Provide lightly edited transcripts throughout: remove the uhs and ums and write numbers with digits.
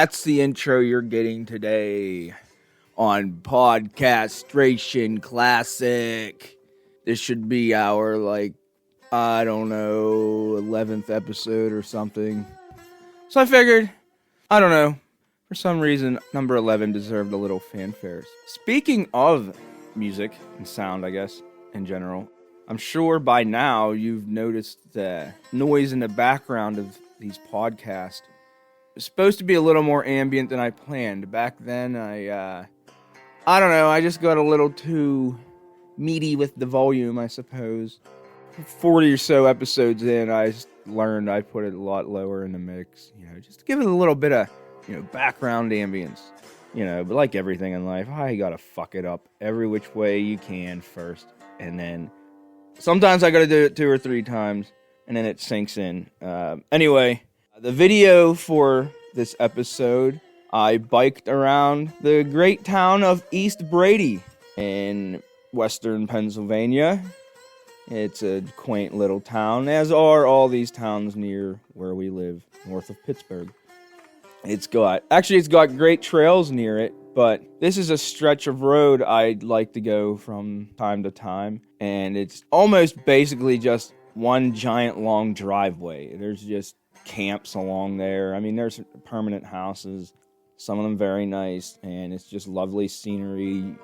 that's the intro you're getting today on Podcastration Classic. This should be our, 11th episode or something. So I figured, I don't know, for some reason, number 11 deserved a little fanfare. Speaking of music and sound, I guess, in general, I'm sure by now you've noticed the noise in the background of these podcasts. It's supposed to be a little more ambient than I planned. Back then, I don't know, I just got a little too meaty with the volume, I suppose. 40 or so episodes in, I learned I put it a lot lower in the mix, just to give it a little bit of, background ambience. But like everything in life, I gotta fuck it up every which way you can first, and then sometimes I gotta do it 2 or 3 times, and then it sinks in. Anyway, the video for this episode, I biked around the great town of East Brady in western Pennsylvania. It's a quaint little town, as are all these towns near where we live, north of Pittsburgh. It's got great trails near it, but this is a stretch of road I'd like to go from time to time, and it's almost basically just one giant long driveway. There's just camps along there. I mean, there's permanent houses, some of them very nice, and it's just lovely scenery.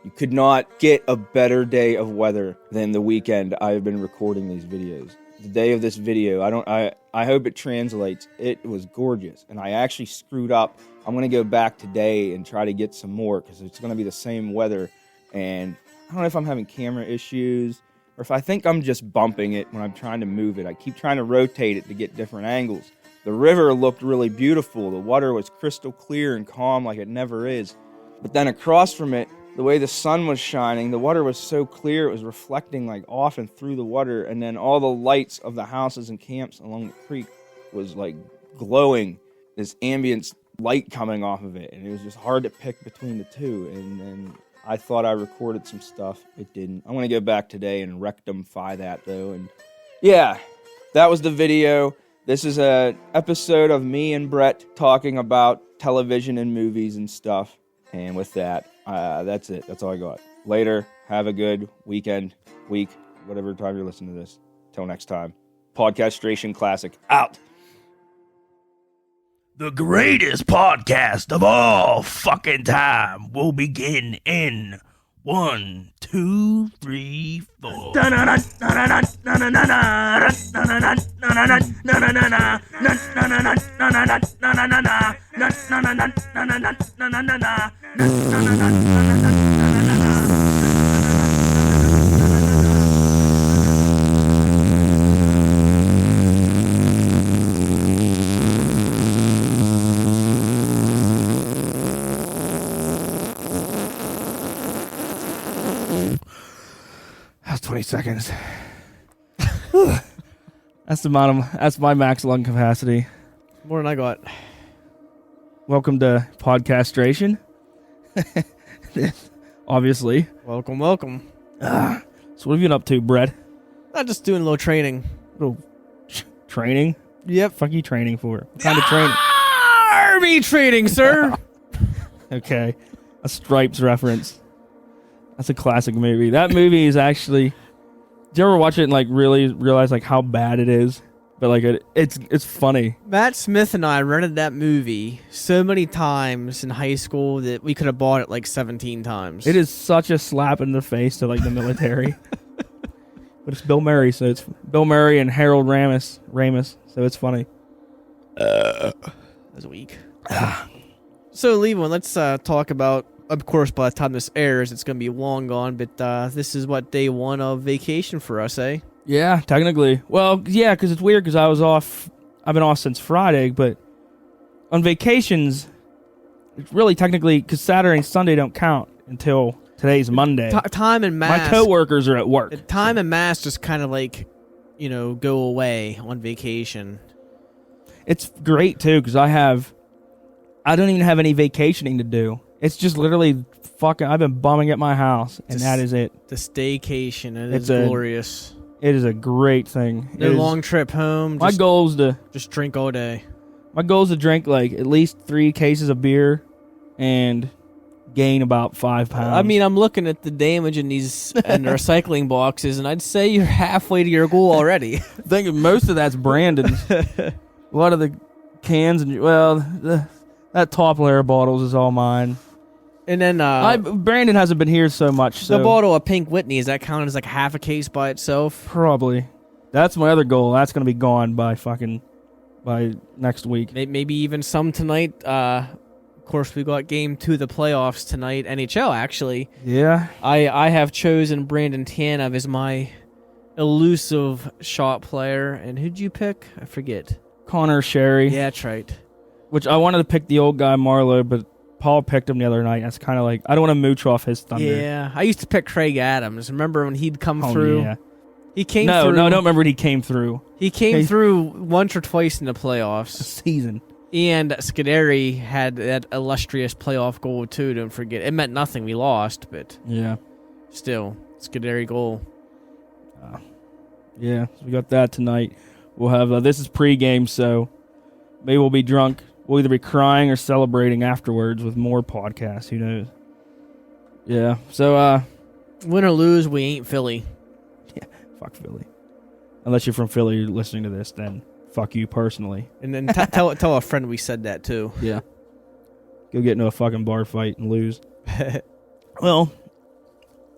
You could not get a better day of weather than the weekend I've been recording these videos. The day of this video, I hope it translates. It was gorgeous, and I actually screwed up. I'm going to go back today and try to get some more, because it's going to be the same weather, and I don't know if I'm having camera issues, or if I think I'm just bumping it when I'm trying to move it. I keep trying to rotate it to get different angles. The river looked really beautiful. The water was crystal clear and calm like it never is. But then across from it, the way the sun was shining, the water was so clear, it was reflecting off and through the water, and then all the lights of the houses and camps along the creek was glowing, this ambient light coming off of it, and it was just hard to pick between the two, and I thought I recorded some stuff. It didn't. I'm going to go back today and rectify that, though, and yeah, that was the video. This is an episode of me and Brett talking about television and movies and stuff, and with that, that's it. That's all I got. Later. Have a good weekend, week, whatever time you're listening to this. Till next time. Podcastration Classic out. The greatest podcast of all fucking time will begin in 1, 2, 3, 4. That's 20 seconds. That's my max lung capacity. More than I got. Welcome to Podcastration. Obviously. Welcome. So what have you been up to, Brett? I'm just doing a little training. Little training? Yep. Fuck you training for? What kind of training? Army training, sir. Okay. A Stripes reference. That's a classic movie. That movie is actually... Do you ever watch it and really realize how bad it is? But it's funny. Matt Smith and I rented that movie so many times in high school that we could have bought it 17 times. It is such a slap in the face to the military. But it's Bill Murray, so it's Bill Murray and Harold Ramis, so it's funny. That was weak. So, Levon, let's talk about, of course, by the time this airs, it's going to be long gone, but this is day 1 of vacation for us, eh? Yeah, technically. Well, yeah, because it's weird because I was off. I've been off since Friday, but on vacations, it's really technically because Saturday and Sunday don't count until today's Monday. Time and mass. My coworkers are at work. Time and mass just kind of go away on vacation. It's great too because I don't even have any vacationing to do. It's just literally I've been bumming at my house, and that is it. The staycation, it is glorious. It is a great thing. No long trip home. My goal is to just drink all day. My goal is to drink like at least 3 cases of beer and gain about 5 pounds. I mean, I'm looking at the damage in these and the recycling boxes, and I'd say you're halfway to your goal already. I think most of that's Brandon's. A lot of the cans and that top layer of bottles is all mine. And then Brandon hasn't been here so much. So the bottle of Pink Whitney, does that count as like half a case by itself? Probably. That's my other goal. That's gonna be gone by next week. Maybe even some tonight. Of course, we got Game 2 of the playoffs tonight. NHL, actually. Yeah. I have chosen Brandon Tanev as my elusive shot player. And who'd you pick? I forget. Connor Sherry. Yeah, that's right. Which I wanted to pick the old guy Marlowe, but Paul picked him the other night. That's kind of like, I don't want to mooch off his thunder. Yeah, I used to pick Craig Adams. Remember when he'd come through? Yeah. He came through. No, I don't remember when he came through. He came through once or twice in the playoffs. A season. And Scuderi had that illustrious playoff goal, too, don't forget. It meant nothing. We lost, but yeah, still, Scuderi goal. Yeah, so we got that tonight. We'll have, this is pregame, so maybe we'll be drunk. We'll either be crying or celebrating afterwards with more podcasts. Who knows? Yeah, so, win or lose, we ain't Philly. Yeah, fuck Philly. Unless you're from Philly, you're listening to this, then fuck you personally. And then tell a friend we said that, too. Yeah. Go get into a fucking bar fight and lose. Well,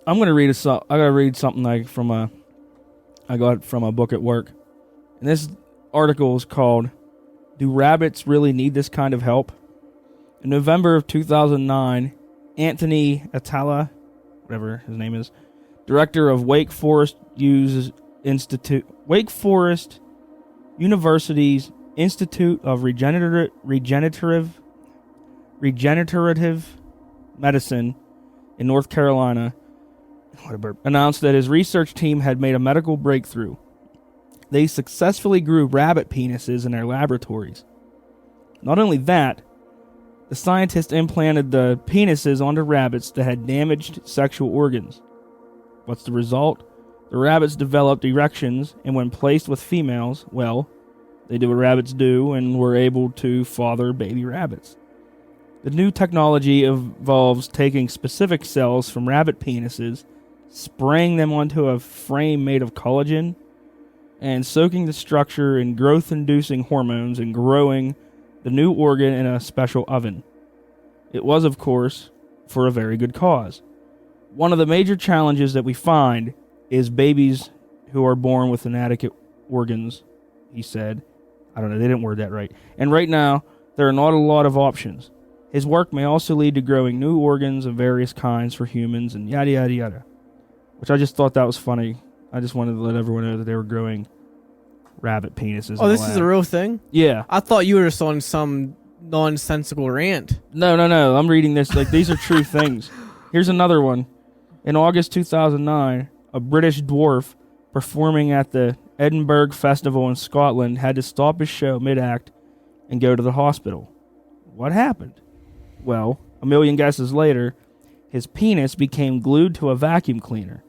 I'm going to read I got to read something I got from a book at work. And this article is called, Do Rabbits Really Need This Kind of Help? In November of 2009, Anthony Atala, whatever his name is, director of Wake Forest University's Institute of Regenerative Medicine in North Carolina, announced that his research team had made a medical breakthrough. They successfully grew rabbit penises in their laboratories. Not only that, the scientists implanted the penises onto rabbits that had damaged sexual organs. What's the result? The rabbits developed erections, and when placed with females, well, they did what rabbits do and were able to father baby rabbits. The new technology involves taking specific cells from rabbit penises, spraying them onto a frame made of collagen, and soaking the structure in growth-inducing hormones and growing the new organ in a special oven. It was, of course, for a very good cause. One of the major challenges that we find is babies who are born with inadequate organs, he said. I don't know, they didn't word that right. And right now, there are not a lot of options. His work may also lead to growing new organs of various kinds for humans and yada yada yada. Which I just thought that was funny. I just wanted to let everyone know that they were growing rabbit penises. Oh, this is a real thing? Yeah. I thought you were just on some nonsensical rant. No. I'm reading this. Like, these are true things. Here's another one. In August 2009, a British dwarf performing at the Edinburgh Festival in Scotland had to stop his show mid-act and go to the hospital. What happened? Well, a million guesses later, his penis became glued to a vacuum cleaner.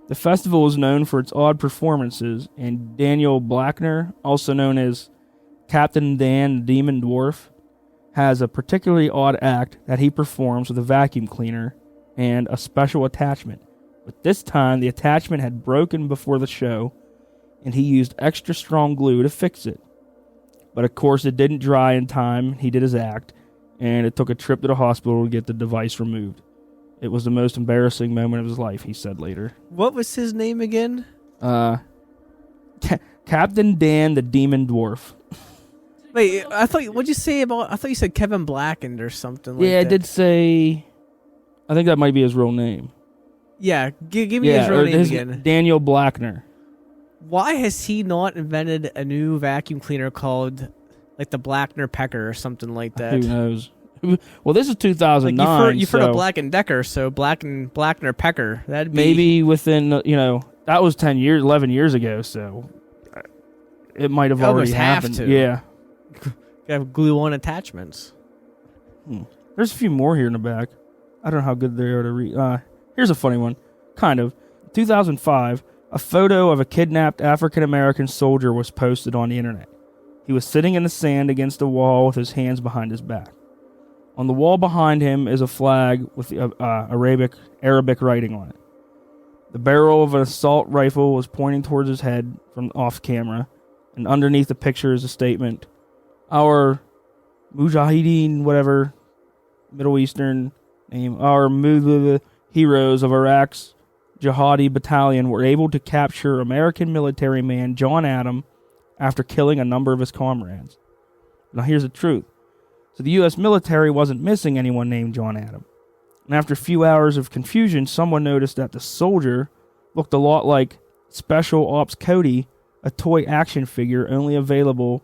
The festival is known for its odd performances, and Daniel Blackner, also known as Captain Dan the Demon Dwarf, has a particularly odd act that he performs with a vacuum cleaner and a special attachment. But this time, the attachment had broken before the show, and he used extra strong glue to fix it. But of course, it didn't dry in time. He did his act, and it took a trip to the hospital to get the device removed. It was the most embarrassing moment of his life, he said later. What was his name again? Captain Dan the Demon Dwarf. Wait, what'd you say about, I thought you said Kevin Blackened or something like that. Yeah, I did say, I think that might be his real name. Yeah, give me his real name again. Daniel Blackner. Why has he not invented a new vacuum cleaner called, like, the Blackner Pecker or something like that? Who knows? Well, this is 2009. Like you've heard of Black and Decker, so Blackner Pecker. That'd be maybe within, that was 11 years ago, so it might have already happened. Have to. Yeah. You have glue-on attachments. There's a few more here in the back. I don't know how good they are to read. Here's a funny one. Kind of. 2005, a photo of a kidnapped African-American soldier was posted on the internet. He was sitting in the sand against a wall with his hands behind his back. On the wall behind him is a flag with Arabic writing on it. The barrel of an assault rifle was pointing towards his head from off camera, and underneath the picture is a statement, "Our Mujahideen, whatever, Middle Eastern name, our heroes of Iraq's Jihadi battalion were able to capture American military man John Adam after killing a number of his comrades." Now here's the truth. So the U.S. military wasn't missing anyone named John Adam. And after a few hours of confusion, someone noticed that the soldier looked a lot like Special Ops Cody, a toy action figure only available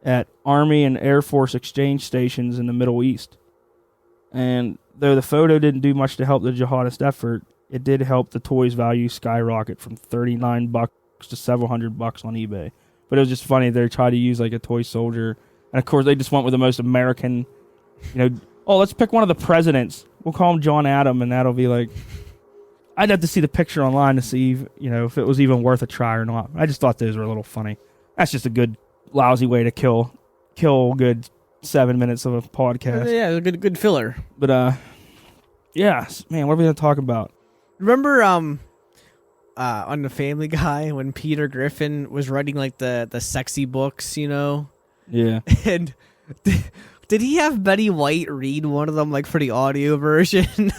at Army and Air Force exchange stations in the Middle East. And though the photo didn't do much to help the jihadist effort, it did help the toy's value skyrocket from $39 to several $100 on eBay. But it was just funny. They tried to use like a toy soldier. And of course, they just went with the most American, let's pick one of the presidents. We'll call him John Adam, and that'll be like... I'd have to see the picture online to see, if it was even worth a try or not. I just thought those were a little funny. That's just a good, lousy way to kill a good 7 minutes of a podcast. Yeah, good filler. But, yeah, man, what are we going to talk about? Remember on the Family Guy when Peter Griffin was writing like the sexy books, Yeah. And did he have Betty White read one of them like for the audio version?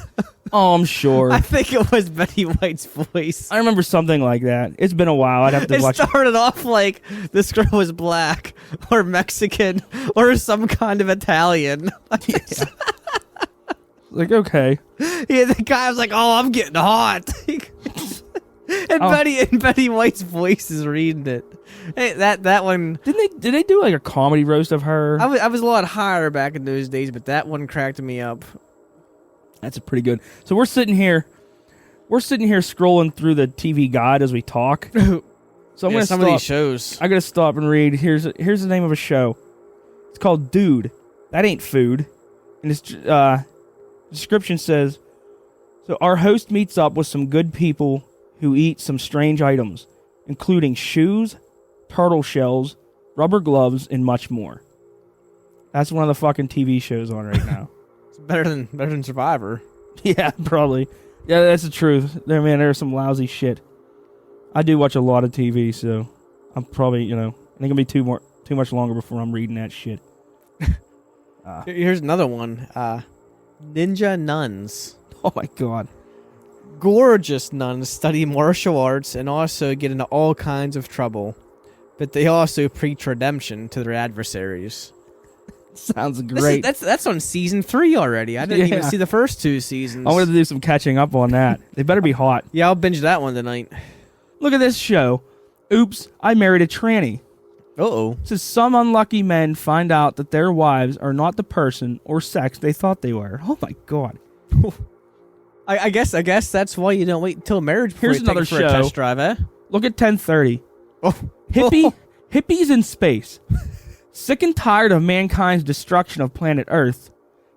Oh, I'm sure. I think it was Betty White's voice. I remember something like that. It's been a while. I'd have to watch. It started off like this girl was black or Mexican or some kind of Italian. Yeah. Like, okay. Yeah, the guy was like, "Oh, I'm getting hot." And Betty White's voice is reading it. Hey, that one. Did they do like a comedy roast of her? I was a lot higher back in those days, but that one cracked me up. That's a pretty good. So we're sitting here scrolling through the TV guide as we talk. So I'm gonna some stop. of these shows. I gotta stop and read. Here's the name of a show. It's called Dude. That ain't food. And its description says, so our host meets up with some good people who eat some strange items, including shoes, turtle shells, rubber gloves, and much more. That's one of the fucking TV shows on right now. It's better than Survivor. Yeah, probably. Yeah, that's the truth. There's some lousy shit. I do watch a lot of TV, so I'm probably, I think it'll be too much longer before I'm reading that shit. Here's another one. Ninja nuns. Oh my god. Gorgeous nuns study martial arts and also get into all kinds of trouble, but they also preach redemption to their adversaries. Sounds great. That's on season 3 already. I didn't even see the first 2 seasons. I wanted to do some catching up on that. They better be hot. Yeah, I'll binge that one tonight. Look at this show. Oops, I married a tranny. Uh-oh. Says some unlucky men find out that their wives are not the person or sex they thought they were. Oh my god. I guess that's why you don't wait until marriage before Here's you take another it for show. a test drive, eh? Look at 1030. Oh. Hippies in space. Sick and tired of mankind's destruction of planet Earth,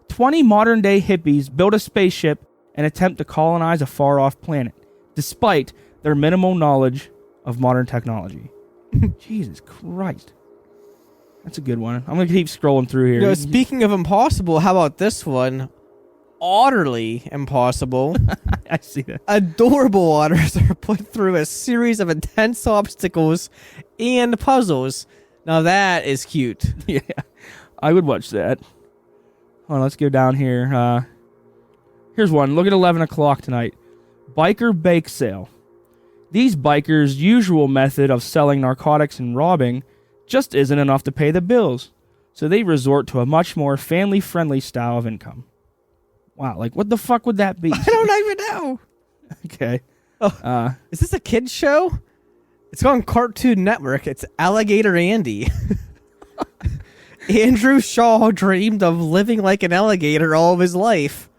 20 modern-day hippies build a spaceship and attempt to colonize a far-off planet, despite their minimal knowledge of modern technology. Jesus Christ. That's a good one. I'm going to keep scrolling through here. Speaking of impossible, how about this one? Utterly impossible. I see that. Adorable otters are put through a series of intense obstacles and puzzles. Now that is cute. Yeah, I would watch that. Hold on, let's go down here. Here's one. Look at 11 o'clock tonight. Biker bake sale. These bikers' usual method of selling narcotics and robbing just isn't enough to pay the bills, so they resort to a much more family-friendly style of income. Wow, like what the fuck would that be? I don't even know. Okay. Is this a kid's show? It's on Cartoon Network. It's Alligator Andy. Andrew Shaw dreamed of living like an alligator all of his life.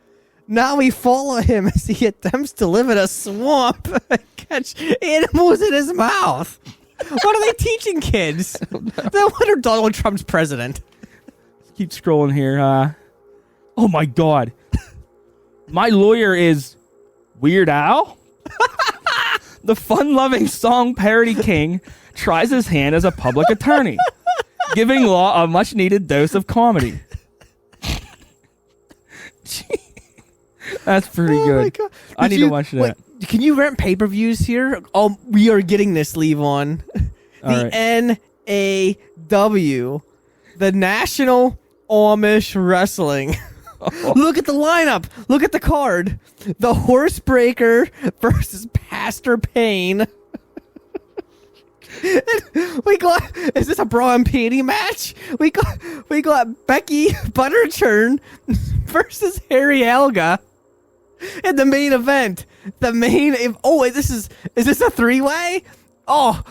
Now we follow him as he attempts to live in a swamp and catch animals in his mouth. What are they teaching kids? No wonder Donald Trump's president. Keep scrolling here. Oh my god. My lawyer is Weird Al? The fun-loving song parody king tries his hand as a public attorney. giving Law a much-needed dose of comedy. That's pretty good. My God. I need to watch that. Wait, can you rent pay-per-views here? Oh, we are getting this, Levon. The NAW, the National Amish Wrestling. Look at the lineup. Look at the card. The Horsebreaker versus Pastor Payne. We got. Is this a bra and panty match? We got Becky Butterchurn versus Harry Alga in the main event. Is this a three-way? Oh,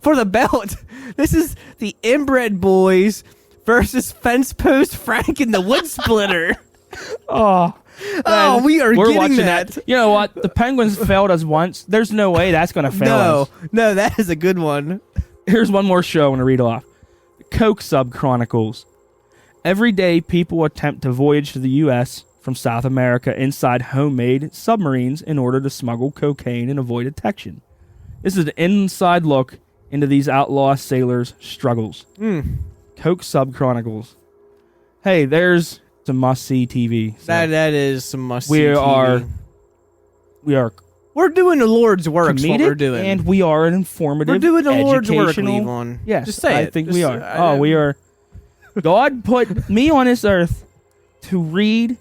for the belt. This is the Inbred Boys versus Fence Post Frank and the Wood Splitter. Oh, man, we're getting watching that. You know what? The Penguins failed us once. There's no way that's going to fail us. No, that is a good one. Here's one more show I want to read off. The Coke Sub Chronicles. Every day, people attempt to voyage to the U.S. from South America inside homemade submarines in order to smuggle cocaine and avoid detection. This is an inside look into these outlaw sailors' struggles. Coke Sub Chronicles. Hey, there's some must-see TV. So that is some must-see TV. We're doing the Lord's work. What we're doing, and we are an informative. We're doing the Lord's work, educational- Levon. Yes, just say I it. think Just we say- are. We are. God put me on this earth to read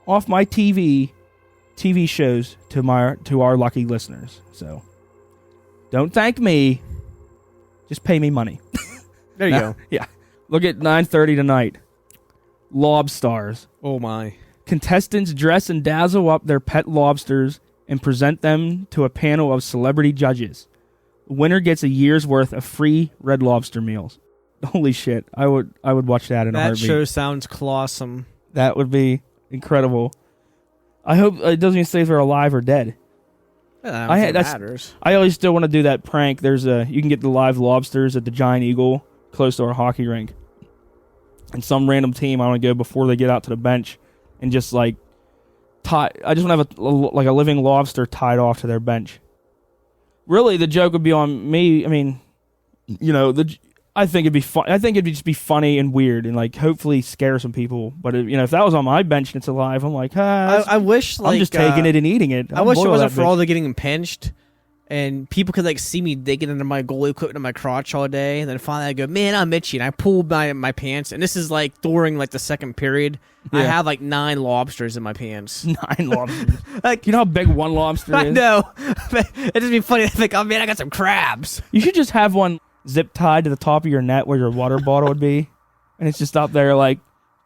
off my TV shows to our lucky listeners. So don't thank me. Just pay me money. There you go. Yeah. Look at 9:30 tonight. Lobstars. Oh my. Contestants dress and dazzle up their pet lobsters and present them to a panel of celebrity judges. The winner gets a year's worth of free Red Lobster meals. Holy shit. I would watch that in a heartbeat. That show sounds clawsome. That would be incredible. I hope it doesn't even say if they're alive or dead. Matters. I always still want to do that prank. You can get the live lobsters at the Giant Eagle close to our hockey rink. And some random team, I want to go before they get out to the bench and just I just want to have a living lobster tied off to their bench. Really, the joke would be on me. I mean, I think it'd be fun. I think it'd just be funny and weird and hopefully scare some people. But if that was on my bench and it's alive, I'm like, I wish I'm just taking it and eating it. I wish it wasn't for all the getting pinched. And people could see me digging into my goalie equipment in my crotch all day, and then finally I go, man, I'm itchy, and I pull my pants, and this is during the second period. Yeah. I have 9 lobsters in my pants. 9 lobsters. You know how big one lobster is? I know. It'd just be funny to think, oh man, I got some crabs. You should just have one zip tied to the top of your net where your water bottle would be, and it's just up there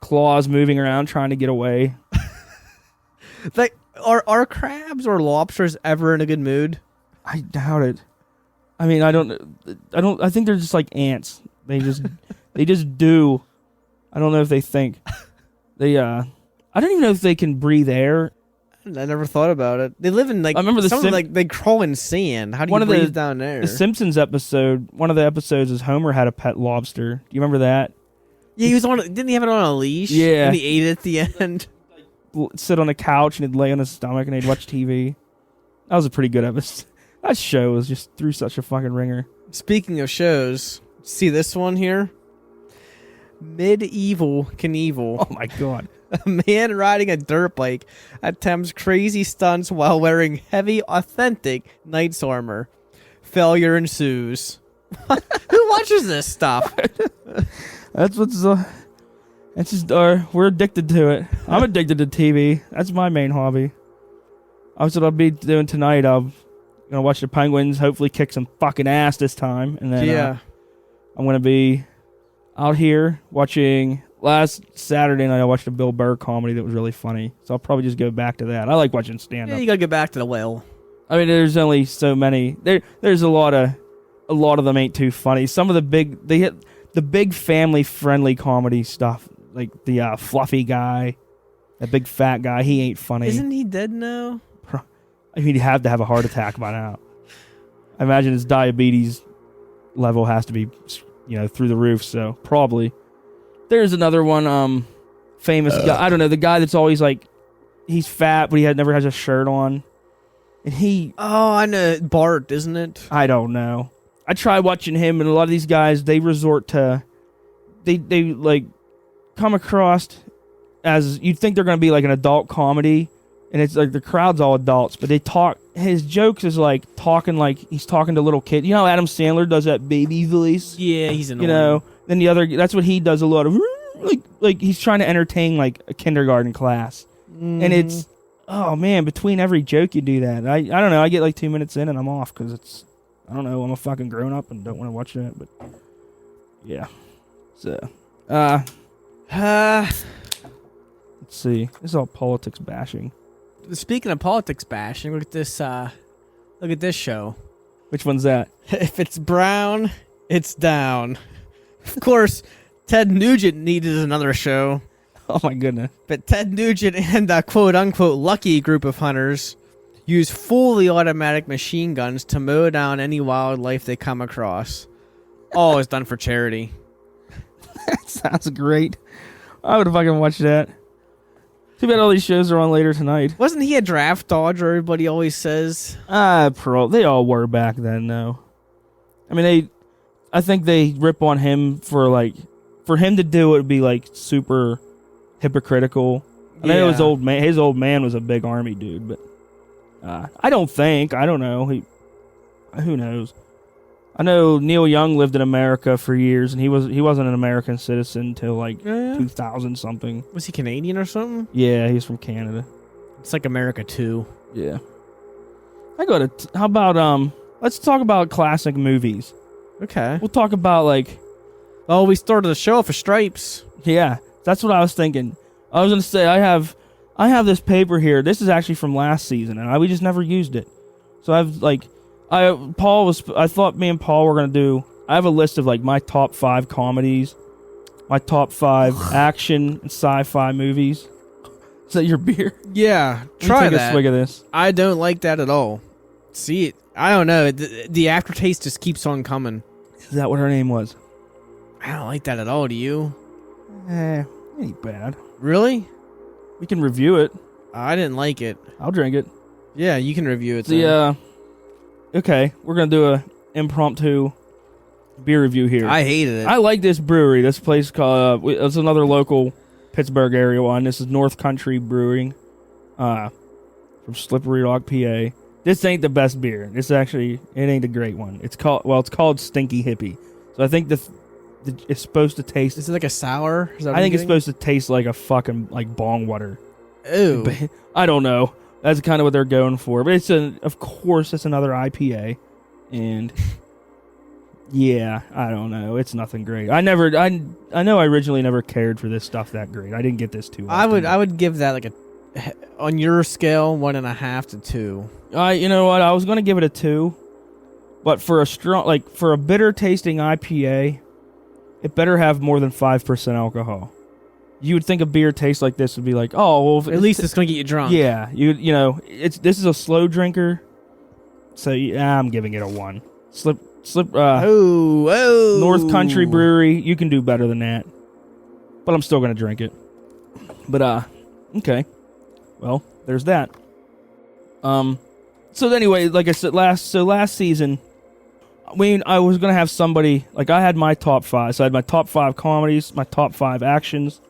claws moving around trying to get away. Are crabs or lobsters ever in a good mood? I doubt it. I mean, I think they're just like ants. They just do. I don't know if they think. I don't even know if they can breathe air. I never thought about it. They live in I remember they crawl in sand. How do you breathe down there? The Simpsons episode, one of the episodes is Homer had a pet lobster. Do you remember that? Yeah, he was on. Didn't he have it on a leash? Yeah. And he ate it at the end. Sit on a couch and he'd lay on his stomach and he'd watch TV. That was a pretty good episode. That show was just threw such a fucking ringer. Speaking of shows, see this one here? Medieval Knievel. Oh my god. A man riding a dirt bike attempts crazy stunts while wearing heavy, authentic knight's armor. Failure ensues. Who watches this stuff? That's what's. It's just. We're addicted to it. I'm addicted to TV. That's my main hobby. That's what I'll be doing tonight. I'm gonna watch the Penguins. Hopefully, kick some fucking ass this time, and then I'm gonna be out here watching. Last Saturday night, I watched a Bill Burr comedy that was really funny. So I'll probably just go back to that. I like watching stand-up. Yeah, you gotta get back to the well. I mean, there's only so many. There's a lot of them ain't too funny. Some of the big family-friendly comedy stuff, like the fluffy guy, that big fat guy. He ain't funny. Isn't he dead now? I mean, he'd have to have a heart attack by now. I imagine his diabetes level has to be, through the roof. So probably. There's another one, famous guy. I don't know, the guy that's always he's fat, but never has a shirt on. And he... Oh, I know. Bart, isn't it? I don't know. I try watching him, and a lot of these guys, they resort to they like come across as you'd think they're going to be like an adult comedy, and it's like the crowd's all adults, but they talk. His jokes is like talking like he's talking to little kids. You know how Adam Sandler does that baby voice? Yeah, he's annoying. You know, then the other, that's what he does a lot of, like he's trying to entertain like a kindergarten class. And it's, oh man, between every joke you do that. I don't know, I get like 2 minutes in and I'm off because it's, I don't know, I'm a fucking grown up and don't want to watch that, but yeah. So, let's see. This is all politics bashing. Speaking of politics bashing, look at this show. Which one's that? If it's brown, it's down. Of course, Ted Nugent needed another show. Oh my goodness. But Ted Nugent and the quote-unquote lucky group of hunters use fully automatic machine guns to mow down any wildlife they come across. All is done for charity. That sounds great. I would fucking watch that. Too bad all these shows are on later tonight. Wasn't he a draft dodger, everybody always says? They all were back then, though. I mean, I think they rip on him for him to do it would be like super hypocritical. I know his old man was a big army dude, but I don't know. Who knows? I know Neil Young lived in America for years, and he wasn't an American citizen until 2000 something. Was he Canadian or something? Yeah, he's from Canada. It's like America too. Yeah. How about let's talk about classic movies. Okay. We'll talk about we started the show for Stripes. Yeah, that's what I was thinking. I was gonna say I have this paper here. This is actually from last season, and we just never used it. So I thought me and Paul were gonna do. I have a list of my top 5 comedies, my top 5 action and sci-fi movies. Is that your beer? Yeah, Try take a swig of this. I don't like that at all. See it? I don't know. The aftertaste just keeps on coming. Is that what her name was? I don't like that at all. Do you? Ain't bad. Really? We can review it. I didn't like it. I'll drink it. Yeah, you can review it. Okay, we're gonna do a impromptu beer review here. I hated it. I like this brewery. This place called it's another local Pittsburgh area one. This is North Country Brewing, from Slippery Rock, PA. This ain't the best beer. It ain't a great one. It's called Stinky Hippie. So I think it's supposed to taste. Is it like a sour? I think it's supposed to taste like a fucking bong water. Ew. I don't know. That's kind of what they're going for. But of course, it's another IPA. And yeah, I don't know. It's nothing great. I know I originally never cared for this stuff that great. I didn't get this too often. I would give that on your scale, 1.5 to 2. You know what? I was going to give it a 2. But for a bitter tasting IPA, it better have more than 5% alcohol. You would think a beer tastes like this would be at least it's gonna get you drunk. Yeah, this is a slow drinker, so yeah, I'm giving it a 1. North Country Brewery, you can do better than that, but I'm still gonna drink it. But okay, well, there's that. So anyway, like I said, last season, I was gonna have somebody I had my top 5. So I had my top 5 comedies, my top 5 actions.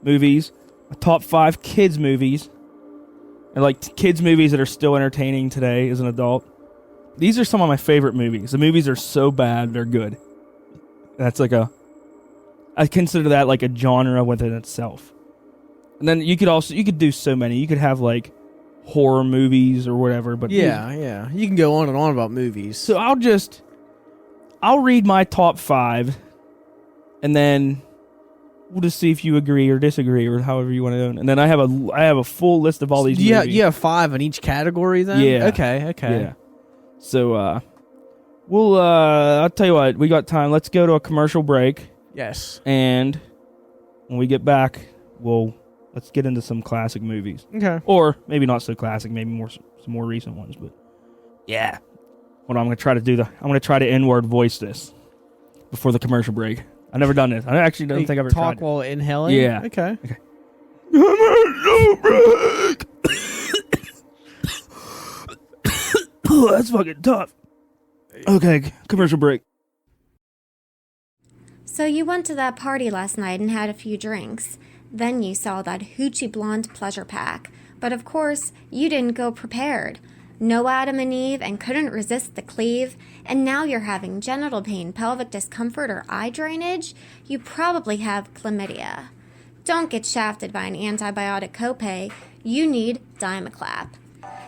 Movies, my top 5 kids movies, and kids movies that are still entertaining today as an adult. These are some of my favorite movies. The movies are so bad they're good. That's I consider that a genre within itself. And then you could do so many. You could have horror movies or whatever. But yeah, you can go on and on about movies. So I'll read my top 5, and then we'll just see if you agree or disagree or however you want to do it. And then I have a full list of all these movies. Yeah, you have 5 in each category then? Yeah. Okay. Yeah. So, I'll tell you what, we got time. Let's go to a commercial break. Yes. And when we get back, let's get into some classic movies. Okay. Or maybe not so classic, maybe some more recent ones, but yeah. Hold on, I'm going to try to inward voice this before the commercial break. I've never done this. I actually don't think I've ever tried talk while inhaling? Yeah. Okay. Oh, that's fucking tough. Okay, commercial break. So you went to that party last night and had a few drinks. Then you saw that hoochie blonde pleasure pack. But of course, you didn't go prepared. No Adam and Eve and couldn't resist the cleave, and now you're having genital pain, pelvic discomfort, or eye drainage? You probably have chlamydia. Don't get shafted by an antibiotic copay. You need Dimaclap.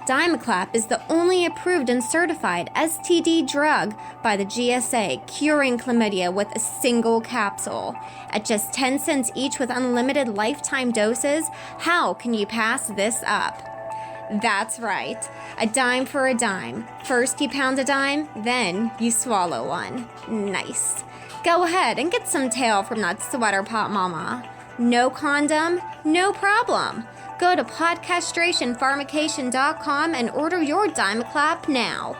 Dimaclap is the only approved and certified STD drug by the GSA, curing chlamydia with a single capsule. At just 10 cents each with unlimited lifetime doses, how can you pass this up? That's right, a dime for a dime. First you pound a dime, then you swallow one. Nice. Go ahead and get some tail from that sweater pot mama. No condom? No problem. Go to podcastrationpharmacation.com and order your Dimaclap now.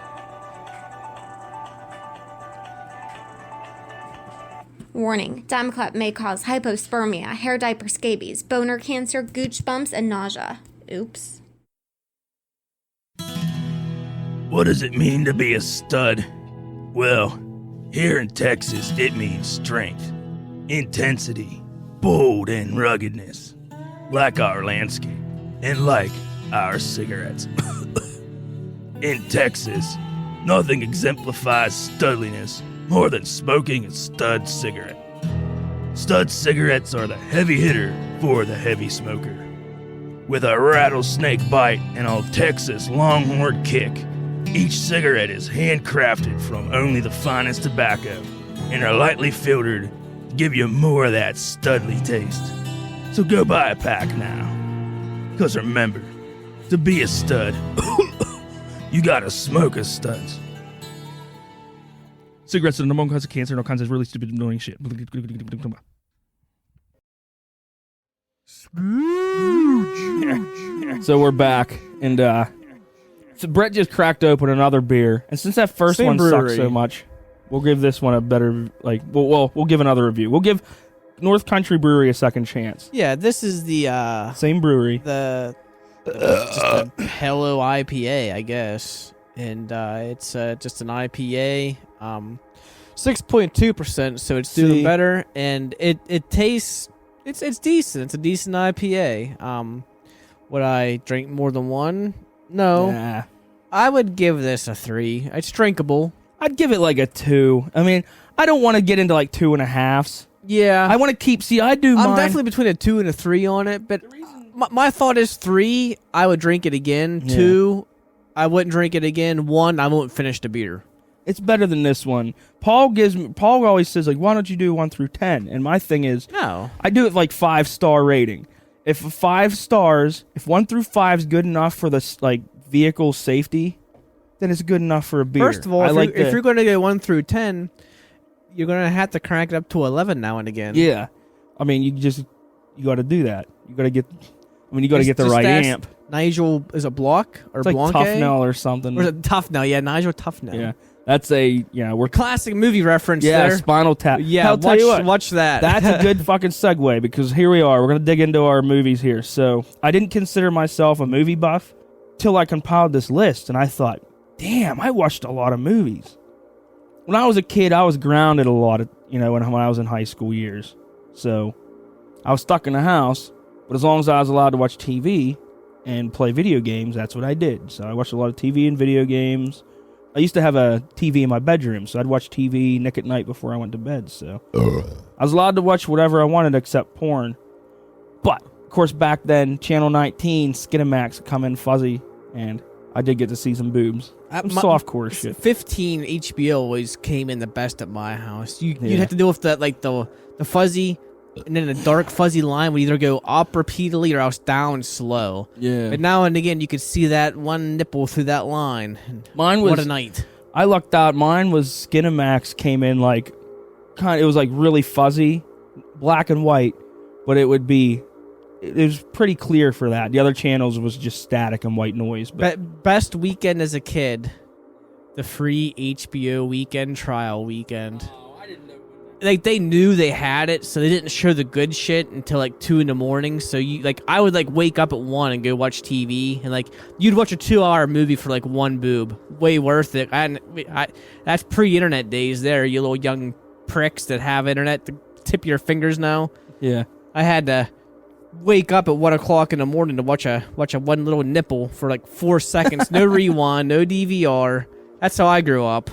Warning, Dimaclap may cause hypospermia, hair diaper scabies, boner cancer, gooch bumps, and nausea. Oops. What does it mean to be a stud? Well, here in Texas, it means strength, intensity, bold, and ruggedness. Like our landscape, and like our cigarettes. In Texas, nothing exemplifies studliness more than smoking a stud cigarette. Stud cigarettes are the heavy hitter for the heavy smoker. With a rattlesnake bite and a Texas longhorn kick, each cigarette is handcrafted from only the finest tobacco and are lightly filtered to give you more of that studly taste. So go buy a pack now. Cause remember, to be a stud, you gotta smoke a studs. Cigarettes are the number one cause of cancer and all kinds of really stupid, annoying shit. So we're back, and so Brett just cracked open another beer, and since that first one sucked so much, we'll give this one a better, we'll give another review. We'll give North Country Brewery a second chance. Yeah, this is the same brewery. Just a Hello IPA, I guess, and it's just an IPA, 6.2%, so it's doing better, and it tastes it's decent. It's a decent IPA. Would I drink more than one? No. Nah. I would give this a 3. It's drinkable. I'd give it like a 2. I mean, I don't want to get into like 2.5s. Yeah. I want to keep. See, I do. I'm definitely between a 2 and a 3 on it, but my thought is 3. I would drink it again. Yeah. 2, I wouldn't drink it again. 1, I won't finish the beer. It's better than this one. Paul always says, like, why don't you do 1 through 10? And my thing is, no, I do it like 5-star rating. If 5 stars, if 1 through 5 is good enough for the vehicle safety, then it's good enough for a beer. First of all, if you're going to go 1 through 10, you're going to have to crank it up to 11 now and again. Yeah, I mean, you got to do that. You got to get. I mean, you got to get the right amp. Nigel is a block or it's like Blanc? Tufnell or something. Or is it Tufnell? Yeah, Nigel Tufnell. Yeah. That's we're classic movie reference there. Spinal Tap. Yeah, watch that. That's a good fucking segue because here we are. We're going to dig into our movies here. So I didn't consider myself a movie buff till I compiled this list, and I thought, damn, I watched a lot of movies. When I was a kid, I was grounded a lot, when I was in high school years. So I was stuck in the house, but as long as I was allowed to watch TV and play video games, that's what I did. So I watched a lot of TV and video games. I used to have a TV in my bedroom, so I'd watch TV Nick at Night before I went to bed, so I was allowed to watch whatever I wanted except porn. But, of course, back then, Channel 19, Skinamax come in fuzzy, and I did get to see some boobs. Some softcore shit. 15 HBO always came in the best at my house. You'd have to deal with the fuzzy, and then the dark fuzzy line would either go up repeatedly or else down slow. Yeah. But now and again, you could see that one nipple through that line. What a night. I lucked out. Mine was Skinamax came in it was like really fuzzy, black and white, but it was pretty clear for that. The other channels was just static and white noise. But best weekend as a kid, the free HBO weekend trial weekend. They knew they had it, so they didn't show the good shit until 2 in.the morning. So I would wake up at 1 and go watch TV, and you'd watch a 2-hour movie for 1 boob. Way worth it. That's pre-internet days there, you little young pricks that have internet to tip your fingers now. Yeah. I had to wake up at 1 o'clock in the morning to watch a one little nipple for like 4 seconds. No rewind, no DVR. That's how I grew up.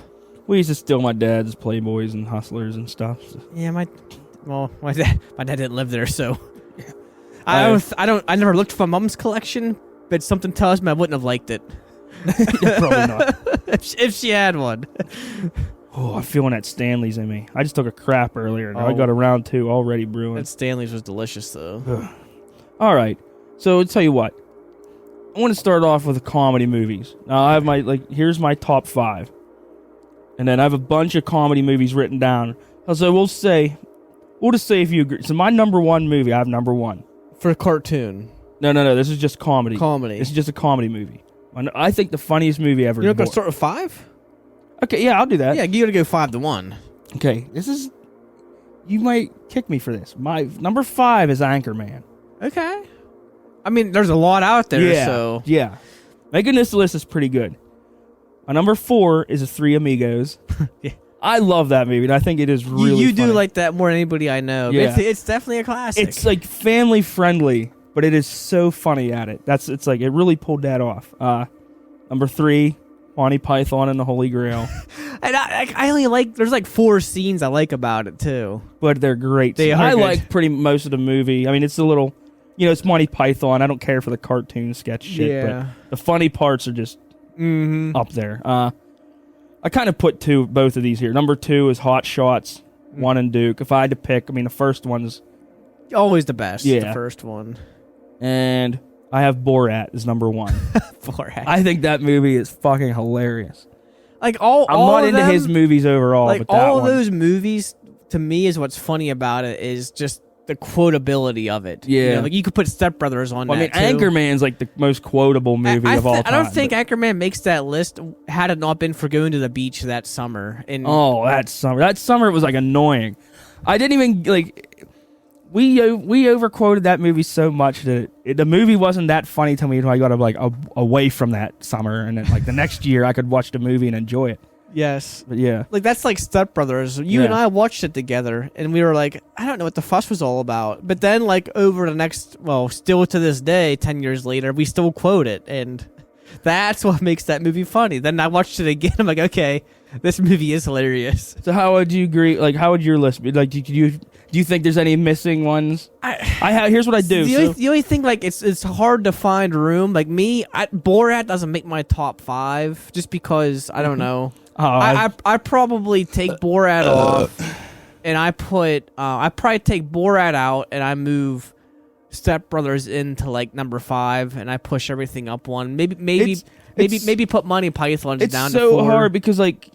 We used to steal my dad's Playboys and Hustlers and stuff. So. Yeah, my dad didn't live there, so I never looked for my mom's collection, but something tells me I wouldn't have liked it. Probably not. if she had one. Oh, I'm feeling that Stanley's in me. I just took a crap earlier. And I Oh. got a round 2 already brewing. That Stanley's was delicious, though. All right. So I'll tell you what. I want to start off with the comedy movies. Now I have here's my top 5. And then I have a bunch of comedy movies written down. So we'll just say if you agree. So my number 1 movie, I have number 1. For a cartoon. No. This is just comedy. This is just a comedy movie. I think the funniest movie ever. You're not going to start with 5? Okay, yeah, I'll do that. Yeah, you got to go 5-1. Okay, this is... You might kick me for this. My number 5 is Anchorman. Okay. I mean, there's a lot out there, so... Yeah. Making this list is pretty good. My number 4 is The Three Amigos. Yeah. I love that movie, and I think it is really You do funny. like that more than anybody I know. Yeah. It's definitely a classic. It's like family friendly, but it is so funny at it. It's like it really pulled that off. Number 3, Monty Python and the Holy Grail. And I only like... There's like 4 scenes I like about it, too. But they're great. They are I good. like pretty most of the movie. I mean, it's a little... it's Monty Python. I don't care for the cartoon sketch shit, Yeah. but the funny parts are just up there. I kind of put both of these here. Number 2 is Hot Shots, 1 and Duke. If I had to pick, I mean, the first one's... Always the best, Yeah. the first one. And I have Borat as number 1. Borat. I think that movie is fucking hilarious. Like all I'm not of into them, his movies overall, like but that all one... those movies, to me, is what's funny about it is just the quotability of it. Yeah. Like you could put Step Brothers on Well, I mean, that too. Anchorman's like the most quotable movie of all time. I don't think but- Anchorman makes that list had it not been for going to the beach that summer. And that summer it was like annoying. I didn't even like. We overquoted that movie so much that the movie wasn't that funny to me until I got away from that summer, and then like the next year I could watch the movie and enjoy it. yes. But yeah, Like that's like Step Brothers. You Yeah. and I watched it together, and we were like, I don't know what the fuss was all about. But then, like over the next, still to this day, 10 years later, we still quote it, and that's what makes that movie funny. Then I watched it again. I'm like, okay, this movie is hilarious. So how would you agree? Like, how would your list be? Like, do you think there's any missing ones? Here's what I do. The only thing, like, it's hard to find room. Like me, Borat doesn't make my top 5 just because I don't know. I probably take Borat off, and I probably take Borat out, and I move Step Brothers into like number 5, and I push everything up 1. Maybe put Monty Python it's down so to 4. hard because like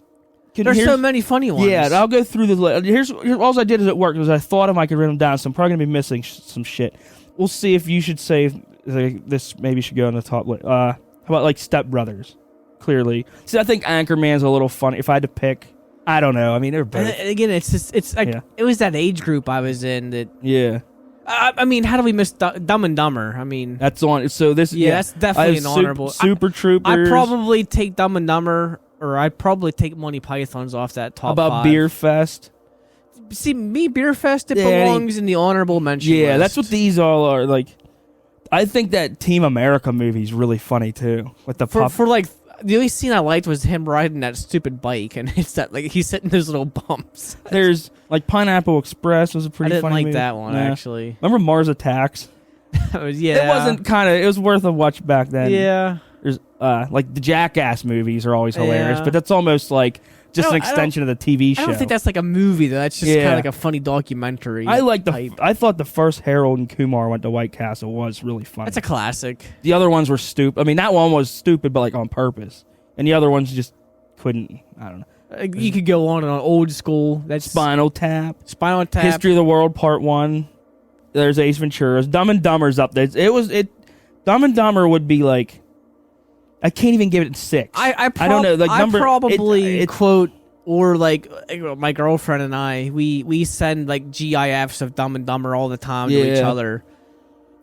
There's so many funny ones. Yeah, I'll go through the list. Here's all I did is it worked was I thought I could write them down, so I'm probably gonna be missing some shit. We'll see if you should say this maybe should go on the top list. How about like Step Brothers? Clearly, see, I think Anchorman's a little funny. If I had to pick, I don't know. I mean, they're both. And again, it's like it was that age group I was in that. Yeah. I mean, how do we miss Dumb and Dumber? I mean, That's on. So this. yeah, that's definitely an honorable. Super Troopers. I probably take Dumb and Dumber, or I'd probably take Monty Python's off that top How about 5. Beer Fest? See, me, Beer Fest, it Yeah, belongs in the honorable mention Yeah, list. that's what these all are. Like, I think that Team America movie is really funny too. With the for like the only scene I liked was him riding that stupid bike, and it's that like he's hitting those little bumps. There's like Pineapple Express was a I pretty didn't funny like movie. that one Nah. actually. Remember Mars Attacks? Yeah, It wasn't it was worth a watch back then. Yeah, There's like the Jackass movies are always hilarious, Yeah. but that's almost like just an I don't- extension of the TV show. I don't think that's like a movie though. That's just Yeah. kind of like a funny documentary. I like type. I thought the first Harold and Kumar went to White Castle was really funny. That's a classic. The other ones were stupid. I mean, that one was stupid, but like on purpose. And the other ones just couldn't. I don't know. You could go on old school. That's Spinal Tap, Spinal Tap. History of the World Part 1. There's Ace Ventura's. Dumb and Dumber's up there. Dumb and Dumber would be like. I can't even give it 6. I don't know. Like number, I probably it, quote or like my girlfriend and I. We send like GIFs of Dumb and Dumber all the time to each Yeah. other.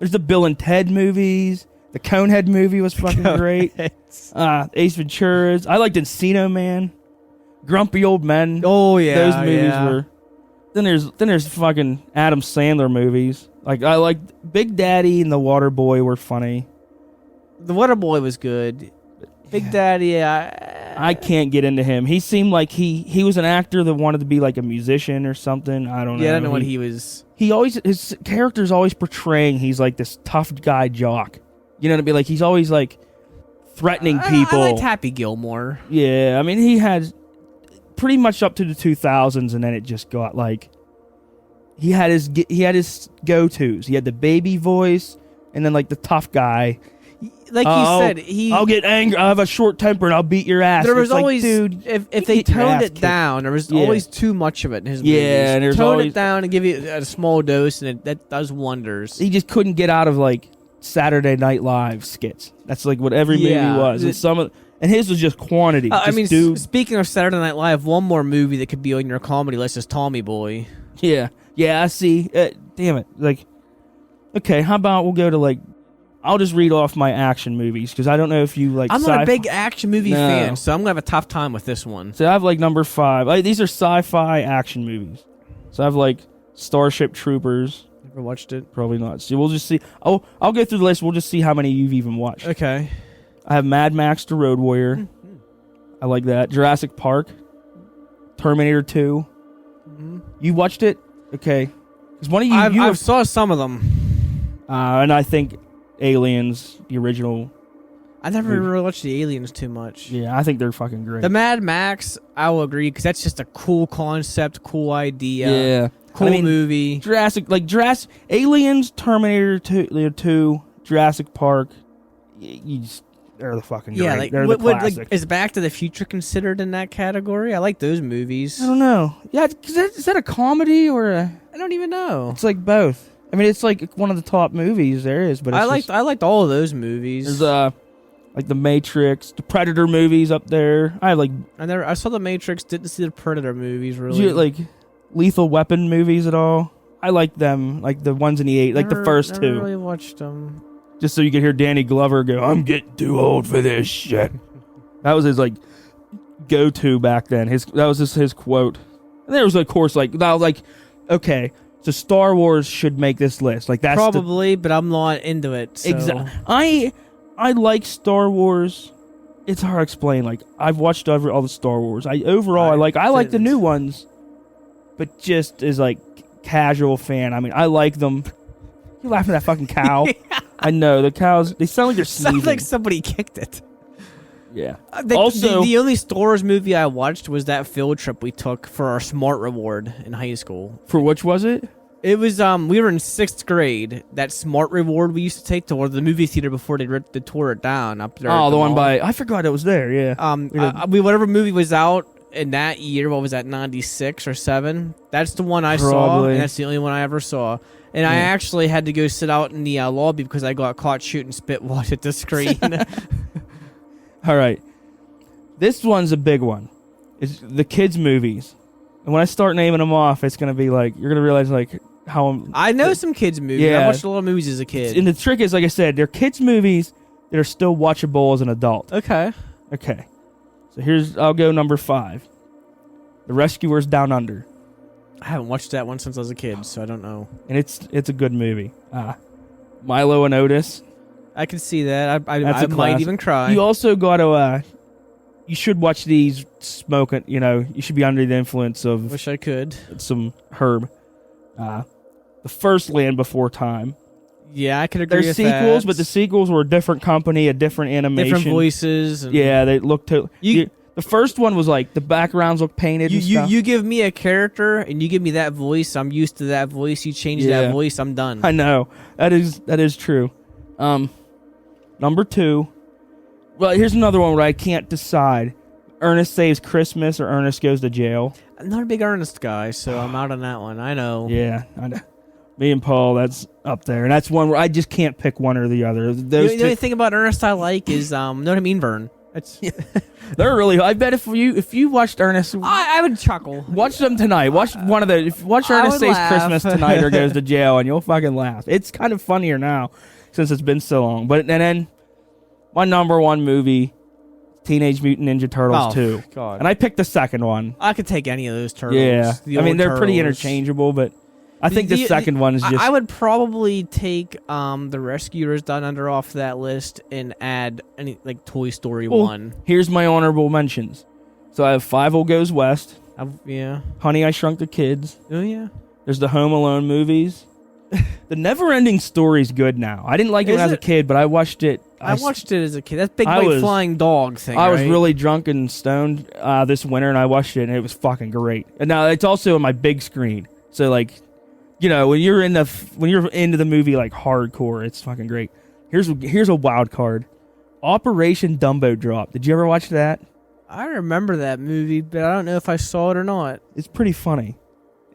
There's the Bill and Ted movies. The Conehead movie was fucking great. Ace Ventura's. I liked Encino Man. Grumpy Old Men. Oh yeah, Those movies yeah. were. Then there's fucking Adam Sandler movies. Like I like Big Daddy and The Waterboy were funny. The Waterboy was good. Big Daddy, I can't get into him. He seemed like he was an actor that wanted to be like a musician or something. I don't know. Yeah, I don't know what he was. His character's always portraying he's like this tough guy jock. You know what I mean? Like he's always like threatening people. I liked Happy Gilmore. Yeah, I mean he had pretty much up to the 2000s, and then it just got like he had his go-tos. He had the baby voice, and then like the tough guy. Like you said, I'll get angry. I have a short temper, and I'll beat your ass. There was it's always, like, dude, if they toned it down, there was always too much of it in his movies. Yeah, and there's tone always, it down and give you a small dose, and that does wonders. He just couldn't get out of like Saturday Night Live skits. That's like what every movie was, and his was just quantity. I mean, dude. Speaking of Saturday Night Live, one more movie that could be on your comedy list is Tommy Boy. Yeah, I see. Damn it! Like, okay, how about we'll go to like. I'll just read off my action movies because I don't know if you like. I'm not a big action movie fan, so I'm gonna have a tough time with this one. So I have like number 5. These are sci-fi action movies. So I have like Starship Troopers. Never watched it. Probably not. So we'll just see. I'll go through the list. We'll just see how many you've even watched. Okay. I have Mad Max: The Road Warrior. Mm-hmm. I like that. Jurassic Park. Terminator 2. Mm-hmm. You watched it? Okay. Because one of you. I saw some of them. And I think. Aliens, the original. I never really watched the Aliens too much. Yeah, I think they're fucking great. The Mad Max, I will agree, because that's just a cool concept, cool idea. Yeah. Cool movie. Jurassic, Aliens, Terminator 2, Jurassic Park. They're the fucking great. Yeah, they're the classic. Is Back to the Future considered in that category? I like those movies. I don't know. Yeah, is that a comedy or a... I don't even know. It's like both. I mean, it's like one of the top movies there is, but it's I liked all of those movies. There's like the Matrix, the Predator movies up there. I saw the Matrix. Didn't see the Predator movies really. Did you like Lethal Weapon movies at all? I like them, like the ones in the the first two. Never really watched them. Just so you could hear Danny Glover go, "I'm getting too old for this shit." That was his like go-to back then. That was just his quote. And there was of course okay. So Star Wars should make this list. Like that's probably, but I'm not into it. So. Exactly. I like Star Wars. It's hard to explain. Like I've watched all the Star Wars. I like the new ones, but just as like casual fan. I mean, I like them. You laughing at that fucking cow? Yeah. I know the cows. They sound like they're sneezing. Sounds like somebody kicked it. Yeah. The only Star Wars movie I watched was that field trip we took for our Smart Reward in high school. For which was it? It was we were in 6th grade. That Smart Reward we used to take to the movie theater before they tore it down up there. Oh, the one by I forgot it was there. Yeah. Whatever movie was out in that year. What was that? 96 or 7. That's the one I saw, and that's the only one I ever saw. And I actually had to go sit out in the lobby because I got caught shooting spit water at the screen. All right. This one's a big one. It's the kids' movies. And when I start naming them off, it's going to be like, you're going to realize like how I know some kids' movies. Yeah. I watched a lot of movies as a kid. And the trick is, like I said, they're kids' movies that are still watchable as an adult. Okay. So I'll go number 5. The Rescuers Down Under. I haven't watched that one since I was a kid, so I don't know. And it's a good movie. Milo and Otis. I can see that. I might even cry. You also got to... you should watch these smoking. You know, you should be under the influence of... Wish I could. Some herb. The first Land Before Time. Yeah, I could agree with that. There's sequels, but the sequels were a different company, a different animation. Different voices. Yeah, they looked... The first one was like the backgrounds look painted and stuff. You give me a character and you give me that voice. I'm used to that voice. You change that voice, I'm done. I know. That is true. Number 2. Well, here's another one where I can't decide. Ernest Saves Christmas or Ernest Goes to Jail. I'm not a big Ernest guy, so I'm out on that one. I know. Yeah, I know. Me and Paul, that's up there. And that's one where I just can't pick one or the other. The only thing about Ernest I like is, know what I mean, Vern? They're really. I bet if you watched Ernest, I would chuckle. Watch them tonight. Watch one of the. Watch Ernest Saves Christmas tonight or Goes to Jail, and you'll fucking laugh. It's kind of funnier now since it's been so long. But and then my number 1 movie, Teenage Mutant Ninja Turtles Oh, 2. God. And I picked the second one. I could take any of those turtles. Yeah. The I mean, old they're pretty turtles. interchangeable, but I think the second one is just... I would probably take the Rescuers Down Under off that list and add any like Toy Story Well, 1. Here's my honorable mentions. So I have Five-O Goes West, Yeah. Honey, I Shrunk the Kids. Oh yeah. There's the Home Alone movies. The Never-Ending Story's good now. I didn't like it Is when I was a it? kid, but I watched it. I watched it as a kid. That big I white was- flying dog thing. I was right? really drunk and stoned this winter, and I watched it, and it was fucking great. And now it's also on my big screen, so like, you know, when you're into the movie like hardcore, it's fucking great. Here's a wild card: Operation Dumbo Drop. Did you ever watch that? I remember that movie, but I don't know if I saw it or not. It's pretty funny.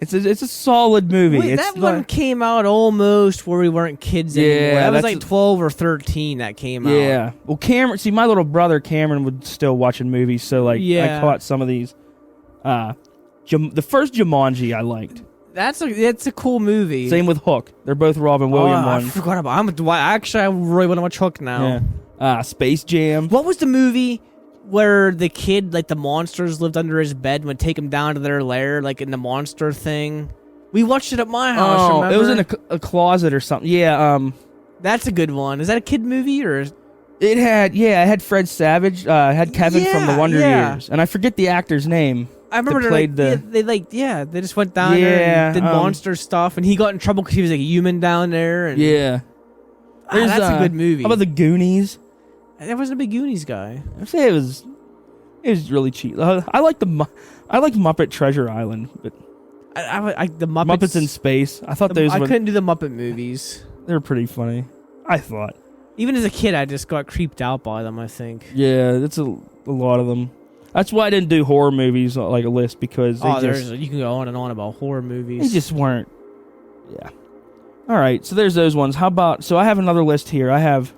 It's a solid movie. Wait, It's that one came out almost where we weren't kids Yeah, anymore. That was that's- like 12 or 13 that came out. Yeah. Well, Cameron. See, my little brother Cameron would still watching movies, so like Yeah. I caught some of these. The first Jumanji I liked. That's a cool movie. Same with Hook. They're both Robin Williams I ones. forgot about. I really want to watch Hook now. Yeah. Space Jam. What was the movie where the kid, like the monsters, lived under his bed and would take him down to their lair, like in the monster thing? We watched it at my house. Oh, remember? it was in a closet or something. Yeah. That's a good one. Is that a kid movie or? It had Fred Savage. It had Kevin from the Yeah, Wonder yeah. Years, and I forget the actor's name. I remember that they played they just went down there and did Yeah, monster stuff, and he got in trouble because he was like a human down there. And Yeah. that's a good movie. How about the Goonies? I wasn't a big Goonies guy. I'd say it was really cheap. I like Muppet Treasure Island, but The Muppets. Muppets in Space. I thought those I were couldn't do the Muppet movies. they were pretty funny. I thought. Even as a kid, I just got creeped out by them. I think. Yeah, that's a lot of them. That's why I didn't do horror movies like a list because You can go on and on about horror movies. they just weren't. Yeah. All right, so there's those ones. How about so I have another list here. I have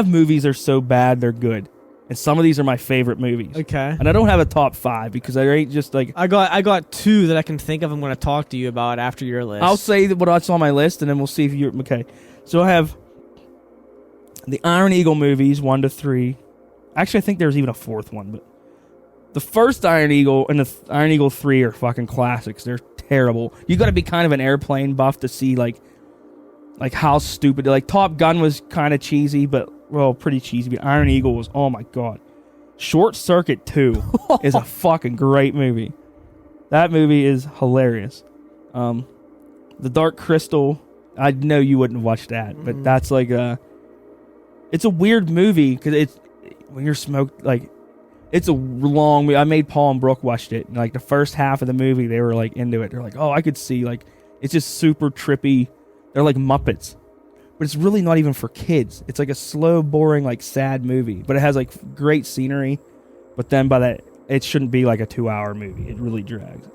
movies that are so bad they're good, and some of these are my favorite movies. Okay. And I don't have a top 5 because I ain't just like I got 2 that I can think of. I'm going to talk to you about after your list. I'll say what's on my list, and then we'll see if you're okay. So I have the Iron Eagle movies 1 to 3. Actually, I think there's even a 4th one, but the first Iron Eagle and the Iron Eagle 3 are fucking classics. They're terrible. You got to be kind of an airplane buff to see like how stupid. Like Top Gun was kind of cheesy, but pretty cheesy. But Iron Eagle was, oh my god. Short Circuit 2 is a fucking great movie. That movie is hilarious. The Dark Crystal, I know you wouldn't watch that, but that's like it's a weird movie because it's when you're smoked like. It's a long movie. I made Paul and Brooke watched it. And like the first half of the movie, they were like into it. They're like, oh, I could see like it's just super trippy. They're like Muppets, but it's really not even for kids. It's like a slow, boring, like sad movie, but it has like great scenery. But then by that, it shouldn't be like a 2-hour movie. It really drags.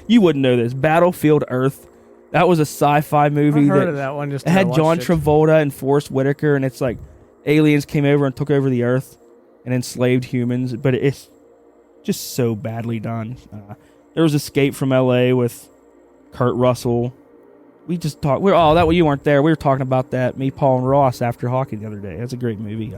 You wouldn't know this. Battlefield Earth. That was a sci-fi movie. I heard of that one. Just it had John Travolta and Forrest Whitaker, and it's like aliens came over and took over the Earth and enslaved humans, but it's just so badly done. There was Escape from L.A. with Kurt Russell. We just talked. You weren't there. We were talking about that. Me, Paul, and Ross after hockey the other day. That's a great movie.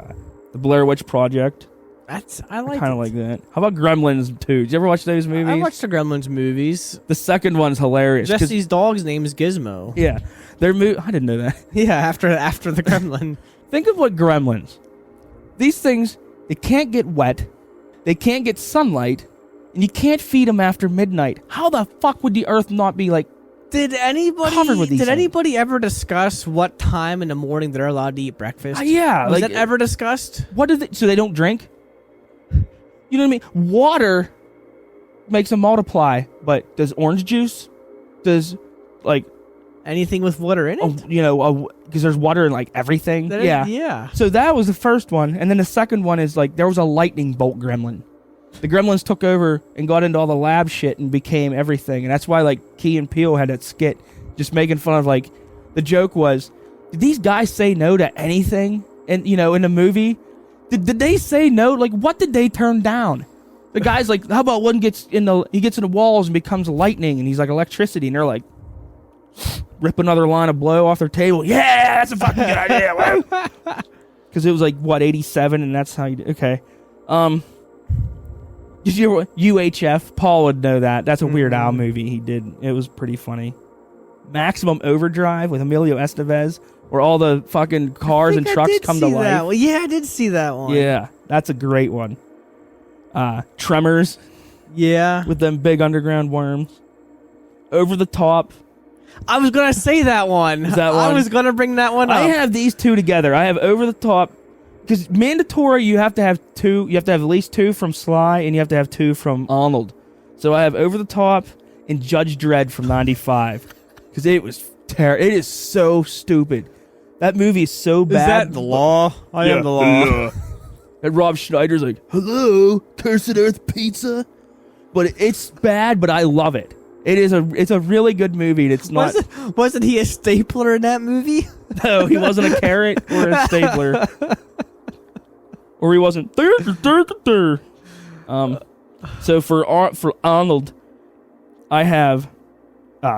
The Blair Witch Project. I kind of like that. How about Gremlins 2? Did you ever watch those movies? I watched the Gremlins movies. The second one's hilarious. Jesse's dog's name is Gizmo. Yeah, I didn't know that. Yeah, after the Gremlin. Think of what Gremlins. These things. They can't get wet, they can't get sunlight, and you can't feed them after midnight. How the fuck would the Earth not be like Did covered with these anybody ever discuss what time in the morning they're allowed to eat breakfast? Yeah, Was like that ever discussed? what do they? So they don't drink. You know what I mean? Water makes them multiply, but does orange juice? Does like Anything with water in it? because there's water in like everything. Yeah. So that was the first one, and then the second one is like there was a lightning bolt gremlin. The gremlins took over and got into all the lab shit and became everything, and that's why like Key and Peele had that skit, just making fun of like the joke was, did these guys say no to anything? And in the movie, did they say no? Like what did they turn down? The guy's like, how about one gets in the walls and becomes lightning, and he's like electricity, and they're like. Rip another line of blow off their table. Yeah, that's a fucking good idea. Because it was like, what, 87, and that's how you... Okay. Did you ever... UHF? Paul would know that. That's a Weird Al movie he did. It was pretty funny. Maximum Overdrive with Emilio Estevez, where all the fucking cars and trucks come to life. Well, yeah, I did see that one. Yeah, that's a great one. Tremors Yeah. with them big underground worms. Over the Top. I was going to say that one. Is that one? I was going to bring that one up. I have these two together. I have Over the Top, because mandatory, you have to have two. You have to have at least two from Sly, and you have to have two from Arnold. So I have Over the Top and Judge Dredd from '95, because it was terrible. It is so stupid. That movie is so bad. Is that the law? I am the law. And Rob Schneider's like, "Hello, Cursed Earth Pizza," but it's bad. But I love it. It's a really good movie. And it's not. Wasn't he a stapler in that movie? No, he wasn't a carrot or a stapler. Or he wasn't. So for Arnold, I have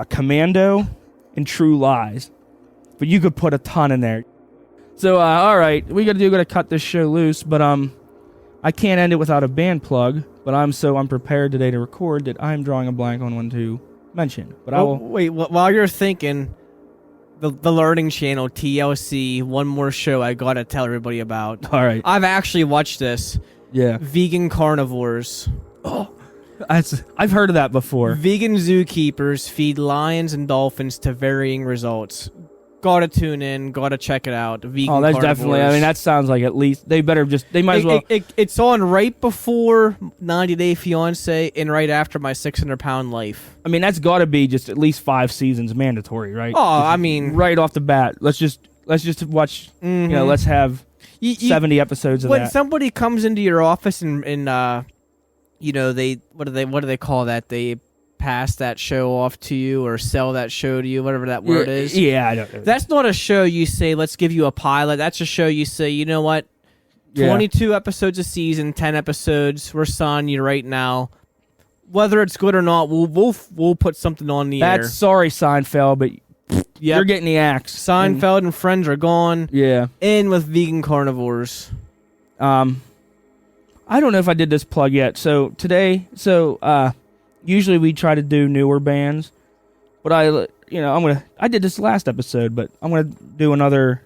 Commando and True Lies, but you could put a ton in there. So all right, we gotta cut this show loose, but I can't end it without a band plug. But I'm so unprepared today to record that I'm drawing a blank on one to mention. But I will wait. While you're thinking, the Learning Channel TLC, one more show I gotta tell everybody about. All right. I've actually watched this. Yeah. Vegan carnivores. I've heard of that before. Vegan zookeepers feed lions and dolphins to varying results. Gotta tune in. Gotta check it out. Vegan Oh, that's carnivores. definitely. I mean, that sounds like at least they better just. They might as well. It's on right before 90 Day Fiance and right after my 600-pound life. I mean, that's got to be just at least 5 seasons mandatory, right? Oh, I mean, right off the bat, let's just watch. You know, let's have 70 episodes of when that. somebody comes into your office and you know, they what do they call that? They pass that show off to you or sell that show to you, whatever that word is. Yeah, I don't know. That's not a show you say, let's give you a pilot. That's a show you say, you know what? 22 episodes a season, 10 episodes. We're signing you right now. Whether it's good or not, we'll put something on the air. That's sorry, Seinfeld, but you're getting the axe. Seinfeld and Friends are gone. Yeah. In with vegan carnivores. I don't know if I did this plug yet. So today, usually we try to do newer bands, but I did this last episode, but I'm gonna do another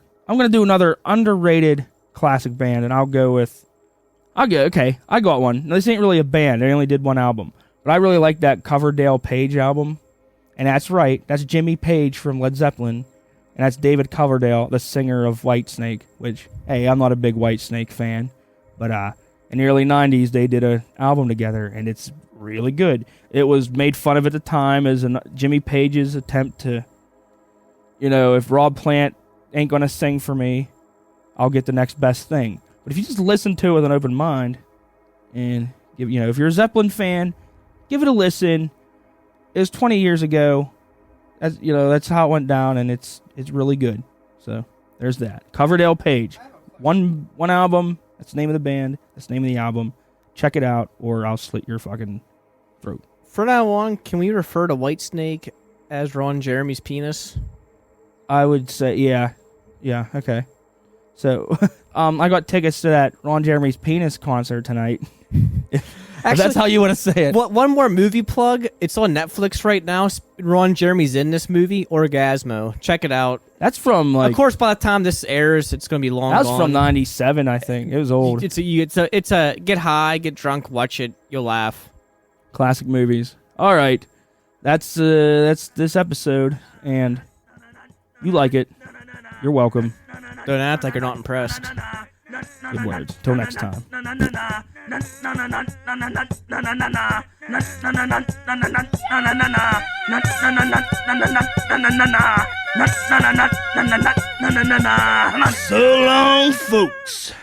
underrated classic band, and I got one. Now, this ain't really a band. They only did one album, but I really like that Coverdale Page album, and that's right. That's Jimmy Page from Led Zeppelin, and that's David Coverdale, the singer of Whitesnake, which, hey, I'm not a big Whitesnake fan, but in the early 90s, they did an album together, and it's really good. It was made fun of at the time as Jimmy Page's attempt to, if Rob Plant ain't going to sing for me, I'll get the next best thing. But if you just listen to it with an open mind, and if you're a Zeppelin fan, give it a listen. It was 20 years ago. That's how it went down, and it's really good. So there's that. Coverdale Page. One album. That's the name of the band. That's the name of the album. Check it out, or I'll slit your fucking throat. From now on, can we refer to Whitesnake as Ron Jeremy's penis? I would say, yeah, okay. So, I got tickets to that Ron Jeremy's penis concert tonight. If that's how you want to say it. One more movie plug. It's on Netflix right now. Ron Jeremy's in this movie, Orgasmo. Check it out. That's from of course, by the time this airs, it's going to be long gone. That was from '97, I think. It was old. It's a get high, get drunk, watch it. You'll laugh. Classic movies. All right, that's this episode, and you like it. You're welcome. Don't act like you're not impressed. Good words. Till next time. So long, folks.